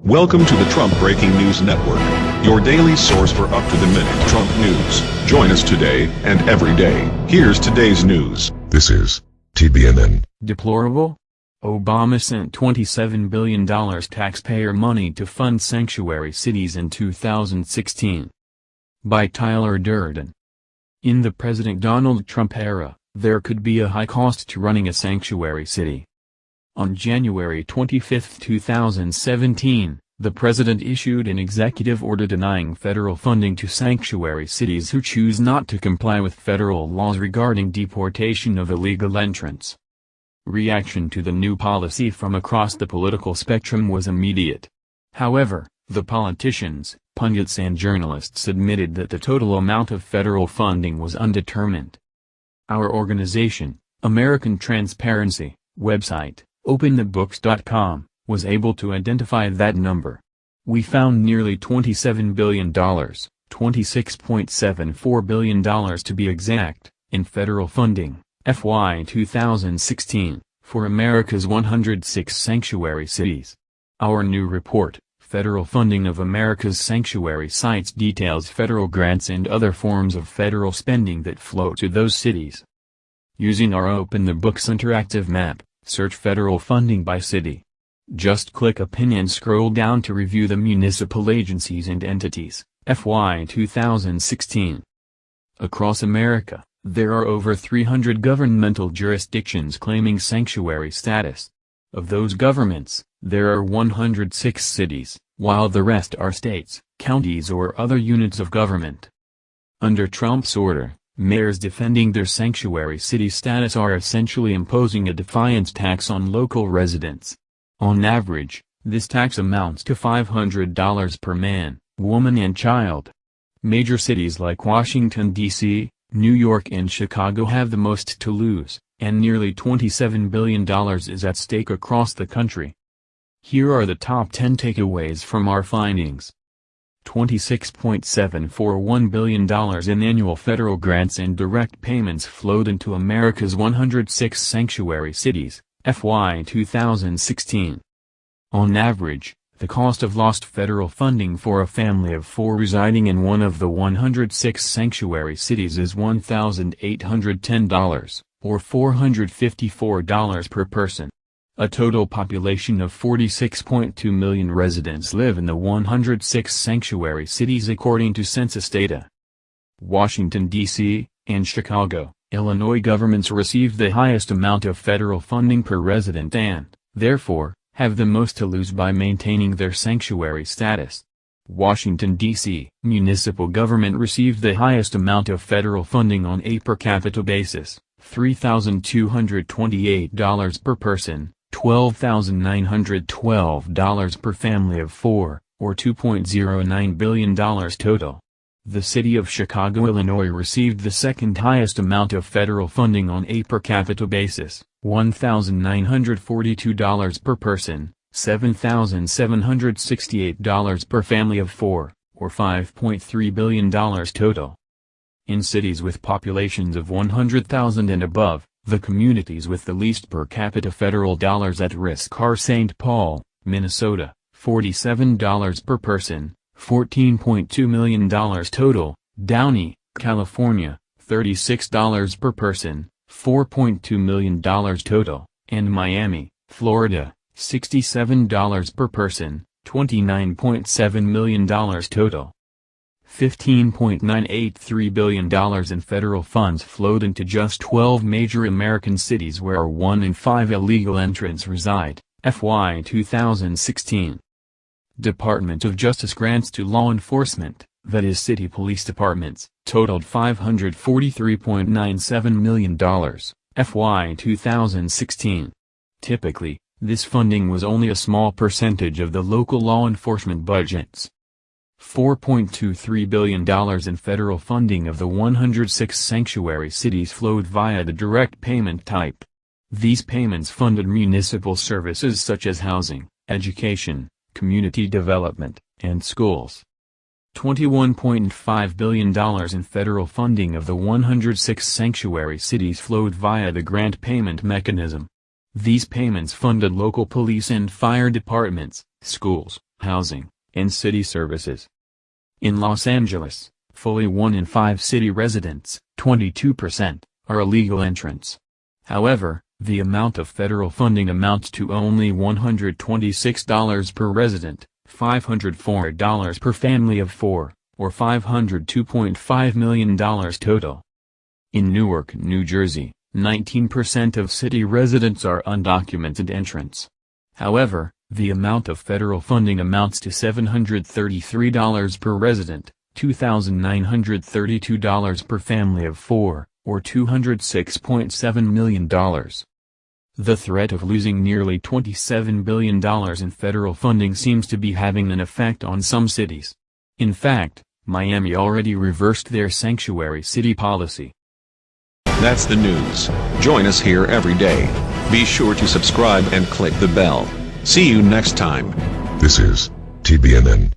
Welcome to the Trump Breaking News Network, your daily source for up-to-the-minute Trump news. Join us today and every day. Here's today's news. This is TBNN. Deplorable? Obama sent $27 billion taxpayer money to fund sanctuary cities in 2016. By Tyler Durden. In the President Donald Trump era, there could be a high cost to running a sanctuary city. On January 25, 2017, the president issued an executive order denying federal funding to sanctuary cities who choose not to comply with federal laws regarding deportation of illegal entrants. Reaction to the new policy from across the political spectrum was immediate. However, the politicians, pundits and journalists admitted that the total amount of federal funding was undetermined. Our organization, American Transparency, website, OpenTheBooks.com, was able to identify that number. We found nearly $27 billion, $26.74 billion to be exact, in federal funding, FY 2016, for America's 106 sanctuary cities. Our new report, Federal Funding of America's Sanctuary Sites, details federal grants and other forms of federal spending that flow to those cities. Using our Open the Books interactive map, search federal funding by city. Just click a pin and scroll down to review the municipal agencies and entities, FY 2016. Across America, there are over 300 governmental jurisdictions claiming sanctuary status. Of those governments, there are 106 cities, while the rest are states, counties or other units of government. Under Trump's order, mayors defending their sanctuary city status are essentially imposing a defiance tax on local residents. On average, this tax amounts to $500 per man, woman and child. Major cities like Washington, D.C., New York and Chicago have the most to lose, and nearly $27 billion is at stake across the country. Here are the top 10 takeaways from our findings. $26.741 billion in annual federal grants and direct payments flowed into America's 106 sanctuary cities, FY 2016. On average, the cost of lost federal funding for a family of 4 residing in one of the 106 sanctuary cities is $1,810, or $454 per person. A total population of 46.2 million residents live in the 106 sanctuary cities according to census data. Washington, D.C., and Chicago, Illinois governments receive the highest amount of federal funding per resident and, therefore, have the most to lose by maintaining their sanctuary status. Washington, D.C. municipal government received the highest amount of federal funding on a per capita basis, $3,228 per person. $12,912 per family of 4, or $2.09 billion total. The city of Chicago, Illinois received the second highest amount of federal funding on a per capita basis, $1,942 per person, $7,768 per family of 4, or $5.3 billion total. In cities with populations of 100,000 and above, the communities with the least per capita federal dollars at risk are St. Paul, Minnesota, $47 per person, $14.2 million total, Downey, California, $36 per person, $4.2 million total, and Miami, Florida, $67 per person, $29.7 million total. $15.983 billion in federal funds flowed into just 12 major American cities where 1 in 5 illegal entrants reside, FY 2016. Department of Justice grants to law enforcement, that is city police departments, totaled $543.97 million, FY 2016. Typically, this funding was only a small percentage of the local law enforcement budgets. $4.23 billion in federal funding of the 106 sanctuary cities flowed via the direct payment type. These payments funded municipal services such as housing, education, community development, and schools. $21.5 billion in federal funding of the 106 sanctuary cities flowed via the grant payment mechanism. These payments funded local police and fire departments, schools, housing, and city services. In Los Angeles, fully 1 in 5 city residents, 22%, are illegal entrants. However, the amount of federal funding amounts to only $126 per resident, $504 per family of 4, or $502.5 million total. In Newark, New Jersey, 19% of city residents are undocumented entrants. However, the amount of federal funding amounts to $733 per resident, $2,932 per family of 4, or $206.7 million. The threat of losing nearly $27 billion in federal funding seems to be having an effect on some cities. In fact, Miami already reversed their sanctuary city policy. That's the news. Join us here every day. Be sure to subscribe and click the bell. See you next time. This is TBNN.